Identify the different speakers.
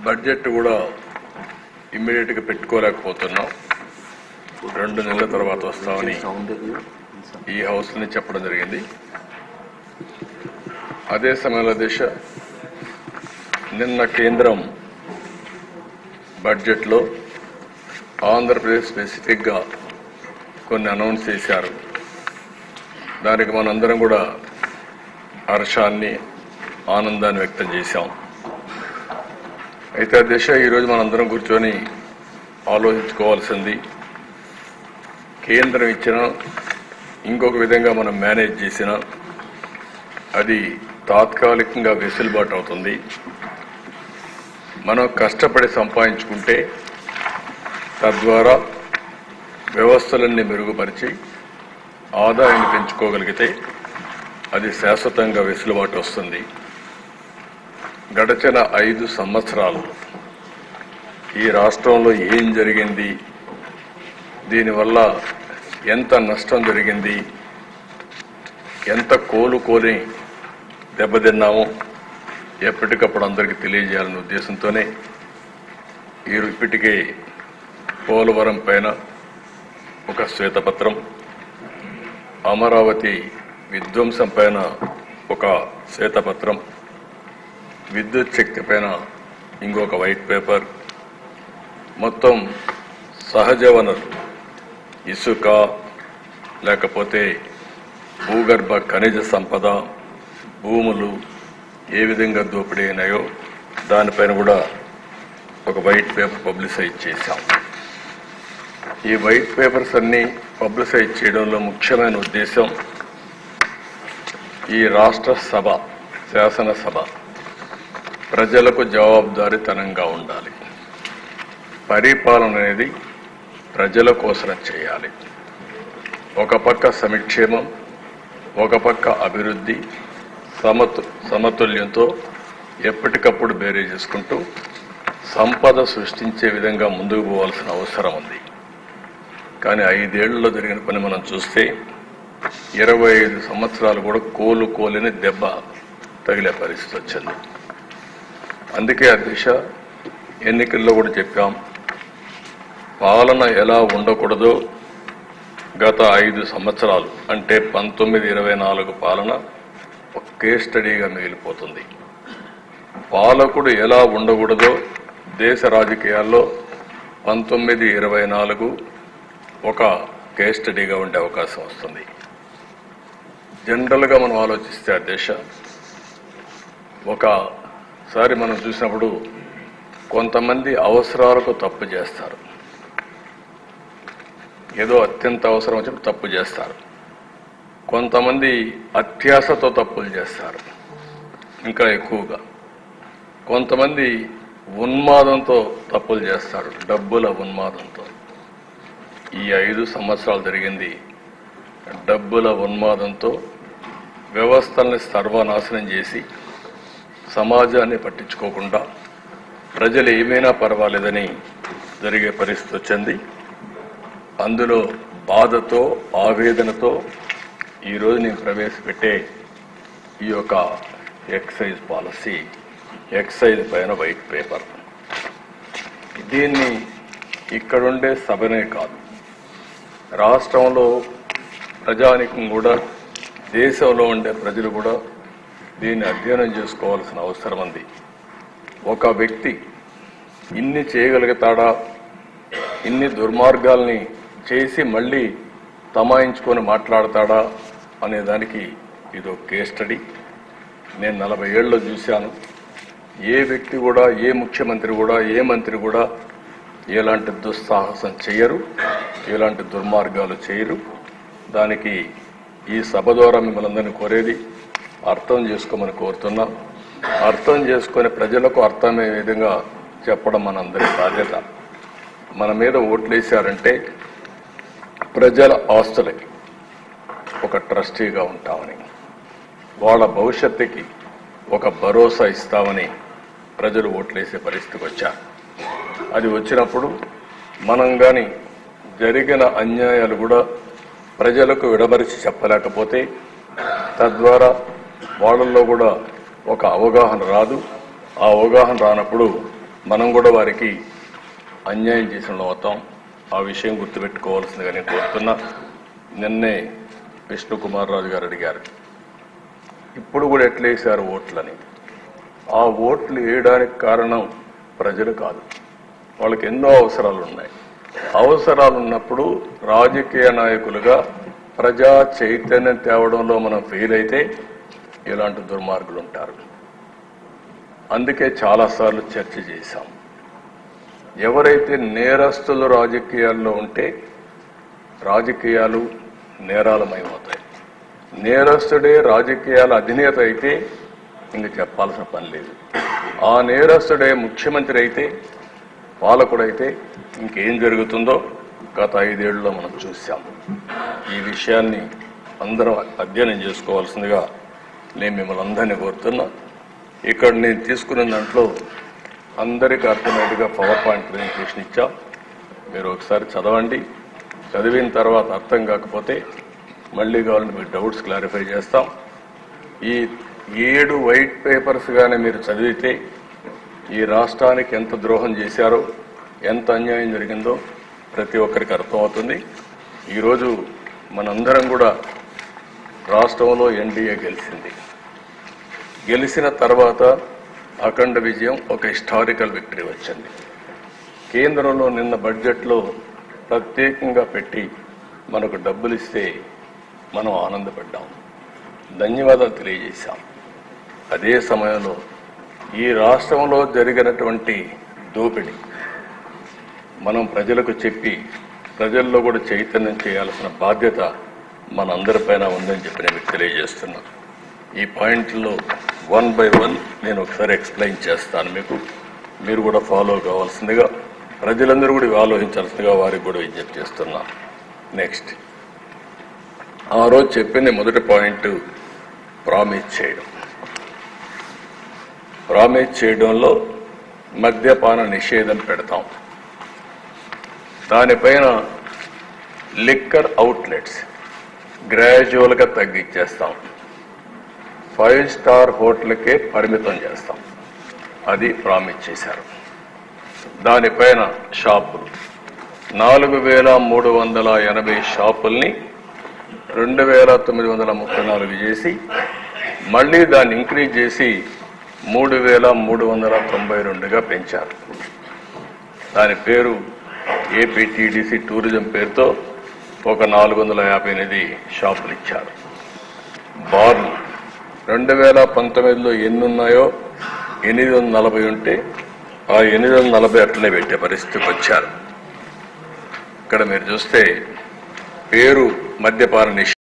Speaker 1: Budget కూడా ఇమ్మీడియట్గా పెట్టుకోలేకపోతున్నాం. 2 నెలల తర్వాత వస్తామని ఈ హౌస్ని చెప్పడం జరిగింది. అదే సమయంలో నిన్న కేంద్రం బడ్జెట్లో ఆంధ్రప్రదేశ్ స్పెసిఫిక్గా కొన్ని అనౌన్స్ చేశారు. దానికి మనందరం కూడా హర్షాన్ని ఆనందాన్ని వ్యక్తం చేశాం. అయితే ఈరోజు మనందరం కూర్చొని ఆలోచించుకోవాల్సింది, కేంద్రం ఇచ్చిన ఇంకొక విధంగా మనం మేనేజ్ చేసిన అది తాత్కాలికంగా వెసులుబాటు అవుతుంది. మనం కష్టపడి సంపాదించుకుంటే తద్వారా వ్యవస్థలన్నీ మెరుగుపరిచి ఆదాయాన్ని పెంచుకోగలిగితే అది శాశ్వతంగా వెసులుబాటు వస్తుంది. గడచిన 5 సంవత్సరాలు ఈ రాష్ట్రంలో ఏం జరిగింది, దీనివల్ల ఎంత నష్టం జరిగింది, ఎంత కోలుకొని దెబ్బతిన్నామో ఎప్పటికప్పుడు అందరికీ తెలియజేయాలనే ఉద్దేశంతోనే ఇప్పటికే పోలవరం పైన ఒక శ్వేతపత్రం, అమరావతి విధ్వంసం పైన ఒక శ్వేతపత్రం, విద్యుత్ శక్తి పైన ఇంకొక వైట్ పేపర్, మొత్తం సహజ వనరులు ఇసుక లేకపోతే భూగర్భ ఖనిజ సంపద భూములు ఏ విధంగా దోపిడీ అయినాయో దానిపైన కూడా ఒక వైట్ పేపర్ పబ్లిసైజ్ చేశాం. ఈ వైట్ పేపర్స్ అన్నీ పబ్లిసైజ్ చేయడంలో ముఖ్యమైన ఉద్దేశం ఈ రాష్ట్ర సభ శాసనసభ ప్రజలకు జవాబుదారీతనంగా ఉండాలి. పరిపాలన అనేది ప్రజల కోసం చేయాలి. ఒక పక్క సంక్షేమం, ఒక పక్క అభివృద్ధి సమతుల్యంతో ఎప్పటికప్పుడు బేరీ చేసుకుంటూ సంపద సృష్టించే విధంగా ముందుకు పోవాల్సిన అవసరం ఉంది. కానీ 5 ఏళ్లలో జరిగిన పని మనం చూస్తే 25 సంవత్సరాలు కూడా కోలుకోలేని దెబ్బ తగిలే పరిస్థితి వచ్చింది. అందుకే ఎన్నికల్లో కూడా చెప్పాం, పాలన ఎలా ఉండకూడదో గత 5 సంవత్సరాలు అంటే 1924 పాలన ఒక కేస్ స్టడీగా మిగిలిపోతుంది. పాలకుడు ఎలా ఉండకూడదో దేశ రాజకీయాల్లో 1924 ఒక కేస్ స్టడీగా ఉండే అవకాశం వస్తుంది. జనరల్గా మనం ఆలోచిస్తే ఒకసారి మనం చూసినప్పుడు కొంతమంది అవసరాలకు తప్పు చేస్తారు, ఏదో అత్యంత అవసరం వచ్చినప్పుడు తప్పు చేస్తారు. కొంతమంది అత్యాశతో తప్పులు చేస్తారు ఇంకా ఎక్కువగా. కొంతమంది ఉన్మాదంతో తప్పులు చేస్తారు, డబ్బుల ఉన్మాదంతో. ఈ 5 సంవత్సరాలు జరిగింది డబ్బుల ఉన్మాదంతో వ్యవస్థల్ని సర్వనాశనం చేసి సమాజాన్ని పట్టించుకోకుండా ప్రజలు ఏమైనా పర్వాలేదని జరిగే పరిస్థితి వచ్చింది. అందులో బాధతో ఆవేదనతో ఈరోజు నేను ప్రవేశపెట్టే ఈ యొక్క ఎక్సైజ్ పాలసీ, ఎక్సైజ్ పైన వైట్ పేపర్. దీన్ని ఇక్కడుండే సభనే కాదు, రాష్ట్రంలో ప్రజానికం కూడా, దేశంలో ఉండే ప్రజలు కూడా దీన్ని అధ్యయనం చేసుకోవాల్సిన అవసరం ఉంది. ఒక వ్యక్తి ఇన్ని చేయగలుగుతాడా, ఇన్ని దుర్మార్గాల్ని చేసి మళ్ళీ తమాయించుకొని మాట్లాడతాడా అనే దానికి ఇదో కేస్ స్టడీ. నేను 40 ఏళ్ళలో చూశాను, ఏ వ్యక్తి కూడా, ఏ ముఖ్యమంత్రి కూడా, ఏ మంత్రి కూడా ఎలాంటి దుస్సాహసం చేయరు, ఎలాంటి దుర్మార్గాలు చేయరు. దానికి ఈ సభ ద్వారా మిమ్మల్ని అందరినీ కోరేది అర్థం చేసుకోమని కోరుతున్నా. అర్థం చేసుకునే ప్రజలకు అర్థమయ్యే విధంగా చెప్పడం మనందరి బాధ్యత. మన మీద ఓట్లేశారంటే ప్రజల ఆస్తులకి ఒక ట్రస్టీగా ఉంటామని, వాళ్ళ భవిష్యత్తుకి ఒక భరోసా ఇస్తామని ప్రజలు ఓట్లేసే పరిస్థితికి వచ్చారు. అది వచ్చినప్పుడు మనం కానీ జరిగిన అన్యాయాలు కూడా ప్రజలకు విడమరిచి చెప్పలేకపోతే తద్వారా వాళ్ళల్లో కూడా ఒక అవగాహన రాదు. ఆ అవగాహన రానప్పుడు మనం కూడా వారికి అన్యాయం చేసిన అవుతాం. ఆ విషయం గుర్తుపెట్టుకోవాల్సిందిగా నేను కోరుతున్నా. నిన్నే విష్ణుకుమార్ రాజు గారు అడిగారు, ఇప్పుడు కూడా ఎట్లేసారు ఓట్లని. ఆ ఓట్లు వేయడానికి కారణం ప్రజలు కాదు, వాళ్ళకి ఎన్నో అవసరాలు ఉన్నాయి. అవసరాలు ఉన్నప్పుడు రాజకీయ నాయకులుగా ప్రజా చైతన్యం తేవడంలో మనం ఫెయిల్ అయితే ఇలాంటి దుర్మార్గులు ఉంటారు. అందుకే చాలాసార్లు చర్చ చేశాం. ఎవరైతే నేరస్తులు రాజకీయాల్లో ఉంటే రాజకీయాలు నేరాలమయమవుతాయి. నేరస్తుడే రాజకీయాల అధినేత అయితే ఇంక చెప్పాల్సిన పని లేదు. ఆ నేరస్తుడే ముఖ్యమంత్రి అయితే, పాలకుడైతే ఇంకేం జరుగుతుందో గత 5 ఏళ్లలో మనం చూసాం. ఈ విషయాన్ని అందరం అధ్యయనం చేసుకోవాల్సిందిగా నేను మిమ్మల్ని అందరినీ కోరుతున్నా. ఇక్కడ నేను తీసుకున్న దాంట్లో అందరికీ అర్థమయ్యేట్టుగా పవర్ పాయింట్ ప్రెజెంటేషన్ ఇచ్చా. మీరు ఒకసారి చదవండి. చదివిన తర్వాత అర్థం కాకపోతే మళ్ళీ కావాలంటే మీరు డౌట్స్ క్లారిఫై చేస్తాం. ఈ 7 వైట్ పేపర్స్ గానే మీరు చదివితే ఈ రాష్ట్రానికి ఎంత ద్రోహం చేశారో, ఎంత అన్యాయం జరిగిందో ప్రతి ఒక్కరికి అర్థమవుతుంది. ఈరోజు మనందరం కూడా రాష్ట్రంలో ఎన్డీఏ గెలిచింది. గెలిచిన తర్వాత అఖండ విజయం, ఒక హిస్టారికల్ విక్టరీ వచ్చింది. కేంద్రంలో నిన్న బడ్జెట్లో ప్రత్యేకంగా పెట్టి మనకు డబ్బులు ఇస్తే మనం ఆనందపడ్డాం, ధన్యవాదాలు తెలియజేశాం. అదే సమయంలో ఈ రాష్ట్రంలో జరిగినటువంటి దోపిడీ మనం ప్రజలకు చెప్పి ప్రజల్లో కూడా చైతన్యం చేయాల్సిన బాధ్యత మనందరిపైన ఉందని చెప్పి నేను తెలియజేస్తున్నా. ఈ పాయింట్లో 1 by 1 నేను ఒకసారి ఎక్స్ప్లెయిన్ చేస్తాను మీకు. మీరు కూడా ఫాలో కావాల్సిందిగా, ప్రజలందరూ కూడా ఆలోచించాల్సిందిగా వారికి కూడా విజ్ఞప్తి చేస్తున్నా. నెక్స్ట్, ఆ రోజు చెప్పింది మొదటి పాయింట్ ప్రామిస్ చేయడం. ప్రామిస్ చేయడంలో మద్యపాన నిషేధం పెడతాం. దానిపైన లిక్కర్ అవుట్లెట్స్ గ్రాడ్యువల్గా తగ్గించేస్తాం. 5 స్టార్ హోటల్కే పరిమితం చేస్తాం. అది ప్రామిస్ చేశారు. దానిపైన షాపులు 4,380 షాపుల్ని 2,934 చేసి మళ్ళీ దాన్ని ఇంక్రీజ్ చేసి 3,392గా పెంచారు. దాని పేరు ఏపీటీడీసీ టూరిజం పేరుతో ఒక 458 షాపులు ఇచ్చారు. బార్లు 2019లో ఎన్ని ఉన్నాయో 840 ఉంటే ఆ 840 అట్లనే పెట్టే పరిస్థితికి వచ్చారు. ఇక్కడ మీరు చూస్తే పేరు మద్యపాన నిషేధం.